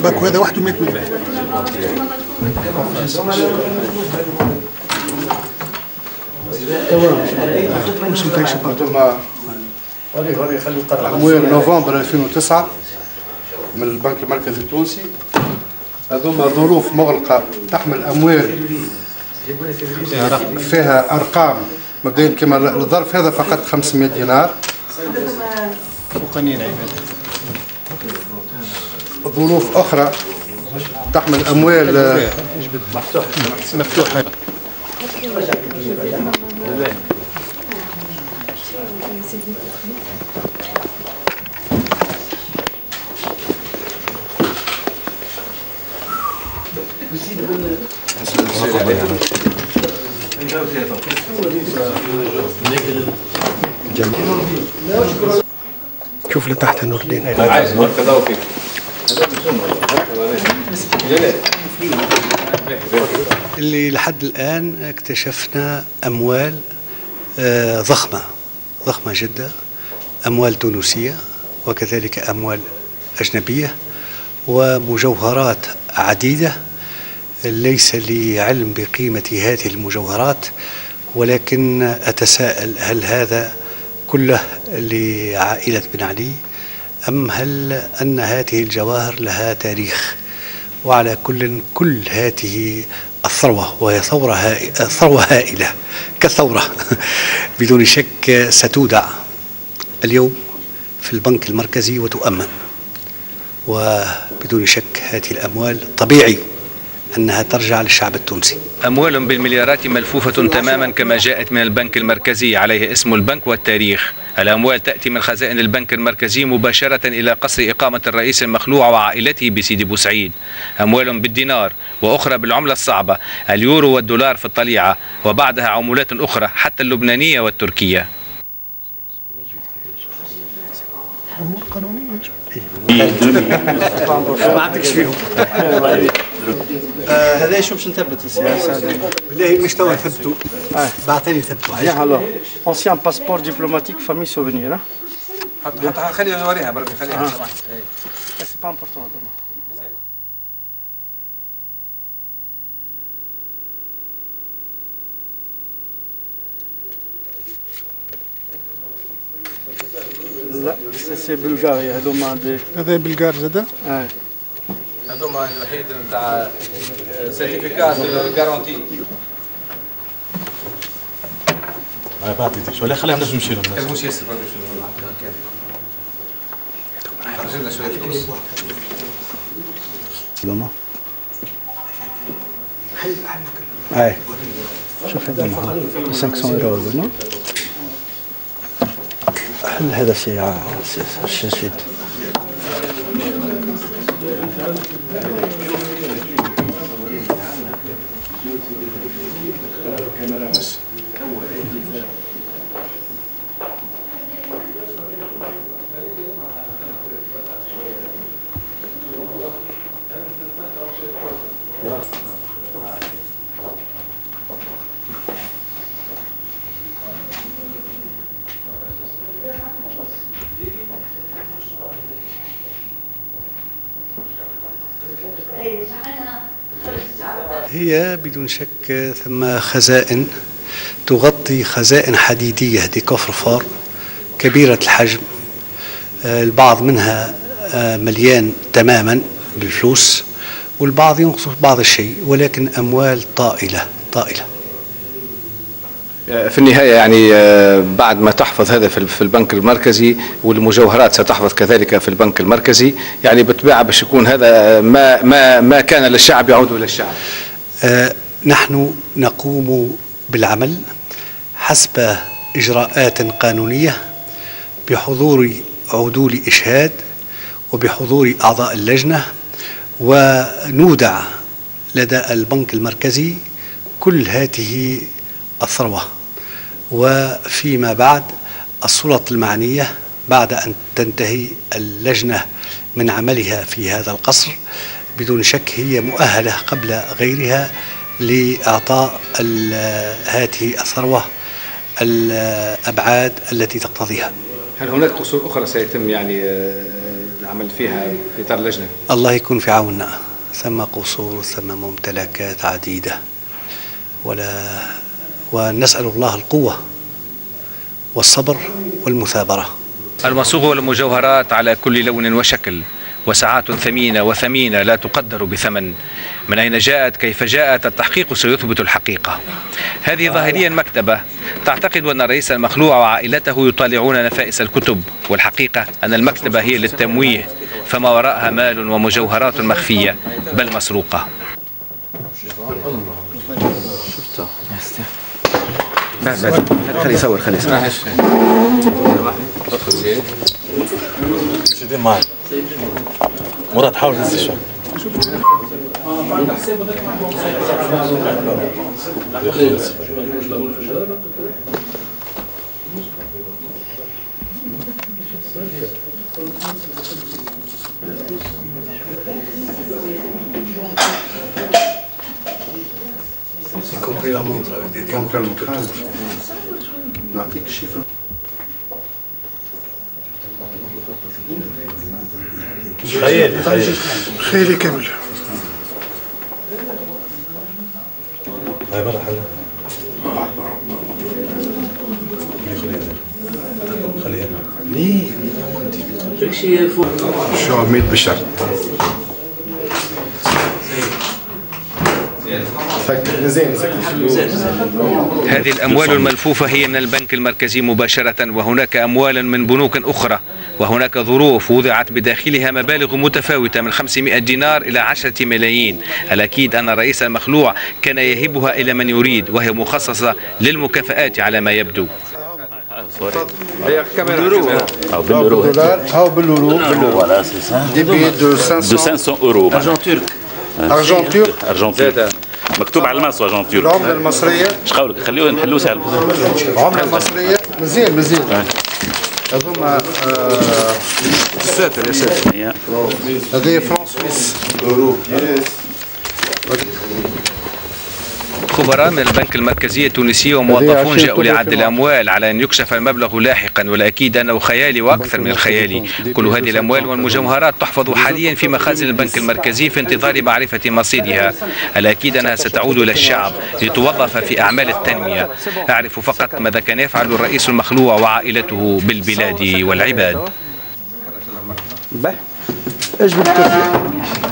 باكو هذا وحده 100 مليون. أموال نوفمبر 2009 من البنك المركزي التونسي. هذوما ظروف مغلقة تحمل أموال فيها أرقام مبدئيا كما الظرف هذا فقط 500 دينار. ظروف أخرى تحمل أموال مفتوحة. شوف لتحت النور الدين اللي لحد الآن اكتشفنا أموال ضخمة جدا، أموال تونسية وكذلك أموال أجنبية ومجوهرات عديدة. ليس لي علم بقيمة هذه المجوهرات، ولكن أتساءل هل هذا كله لعائلة بن علي أم هل أن هذه الجواهر لها تاريخ؟ وعلى كل هذه الثروة، وهي ثروة هائلة كالثورة بدون شك ستودع اليوم في البنك المركزي وتؤمن، وبدون شك هذه الأموال طبيعي أنها ترجع للشعب التونسي. أموال بالمليارات ملفوفة تماما كما جاءت من البنك المركزي، عليه اسم البنك والتاريخ. الأموال تأتي من خزائن البنك المركزي مباشرة إلى قصر إقامة الرئيس المخلوع وعائلته بسيدي بوسعيد. أموال بالدينار وأخرى بالعملة الصعبة، اليورو والدولار في الطليعة، وبعدها عملات أخرى حتى اللبنانية والتركية. ما عندكش فيهم. هذا شو باش نثبت السياسه؟ بالله مش توا ثبتوا، بعثني ثبتوا. الو اونسيان باسبور دبلوماتيك فامي سوفينير. خليها نوريها برك، خليها سمح. سي با امبورطون. لا سي بلغاريا هذوما هذا بلغار زاده. هذوما الوحيد نتاع سيرتيفيكات جارونتي. بعطيتك ولا خليها نجم نمشي لهم. مش ياسر برك خرجنا شويه فلوس. شوف هذا 500 يورو هذوما. هذا الشاشيد. هي بدون شك ثم خزائن تغطي خزائن حديدية دي كوفر فور كبيرة الحجم، البعض منها مليان تماما بالفلوس والبعض ينقص بعض الشيء، ولكن أموال طائلة. في النهاية يعني بعد ما تحفظ هذا في البنك المركزي والمجوهرات ستحفظ كذلك في البنك المركزي، يعني بالطبيعة باش يكون هذا ما كان للشعب يعود إلى الشعب. نحن نقوم بالعمل حسب إجراءات قانونية بحضور عدول إشهاد وبحضور أعضاء اللجنة، ونودع لدى البنك المركزي كل هذه الثروة. وفيما بعد السلطات المعنية بعد أن تنتهي اللجنة من عملها في هذا القصر بدون شك هي مؤهلة قبل غيرها لإعطاء هذه الثروة الأبعاد التي تقتضيها. هل هناك قصور أخرى سيتم يعني العمل فيها في اطار اللجنه. الله يكون في عوننا. ثم قصور، ثم ممتلكات عديدة، ونسأل الله القوة والصبر والمثابرة. المصوغ والمجوهرات على كل لون وشكل، وساعات ثمينة لا تقدر بثمن. من أين جاءت؟ كيف جاءت؟ التحقيق سيثبت الحقيقة. هذه ظاهريا مكتبة تعتقد أن الرئيس المخلوع وعائلته يطالعون نفائس الكتب، والحقيقة أن المكتبة هي للتمويه، فما وراءها مال ومجوهرات مخفية بل مسروقة. خلي يصور سيدي معي مراد حاول تنسي شوي. نعطيك الشيفر. خيري كامل. هاي برا حلا. خليها. ليه؟ شو 100 بشر. هذه الأموال الملفوفة هي من البنك المركزي مباشرة، وهناك أموال من بنوك أخرى، وهناك ظروف وضعت بداخلها مبالغ متفاوتة من 500 دينار إلى 10 ملايين. الأكيد أن الرئيس المخلوع كان يهبها إلى من يريد، وهي مخصصة للمكافآت على ما يبدو. هي كاميرا أو بالدولار أو باليورو. فوالا سي سا. دي بي دو 500 اورو. أرجون ترك. مكتوب على الماس اجون ترك. العملة المصرية. اش قولك خليوه نحلوه سهل. العملة المصرية مزيان. هذوما الساتر يا ساتر. هذه فرنك سويس. خبراء من البنك المركزي التونسي وموظفون جاءوا لعد الأموال على أن يكشف المبلغ لاحقا، والأكيد أنه خيالي وأكثر من الخيالي. كل هذه الأموال والمجوهرات تحفظ حاليا في مخازن البنك المركزي في انتظار معرفة مصيرها. الأكيد أنها ستعود إلى الشعب لتوظف في أعمال التنمية. أعرف فقط ماذا كان يفعل الرئيس المخلوع وعائلته بالبلاد والعباد. اجبد الكرسي.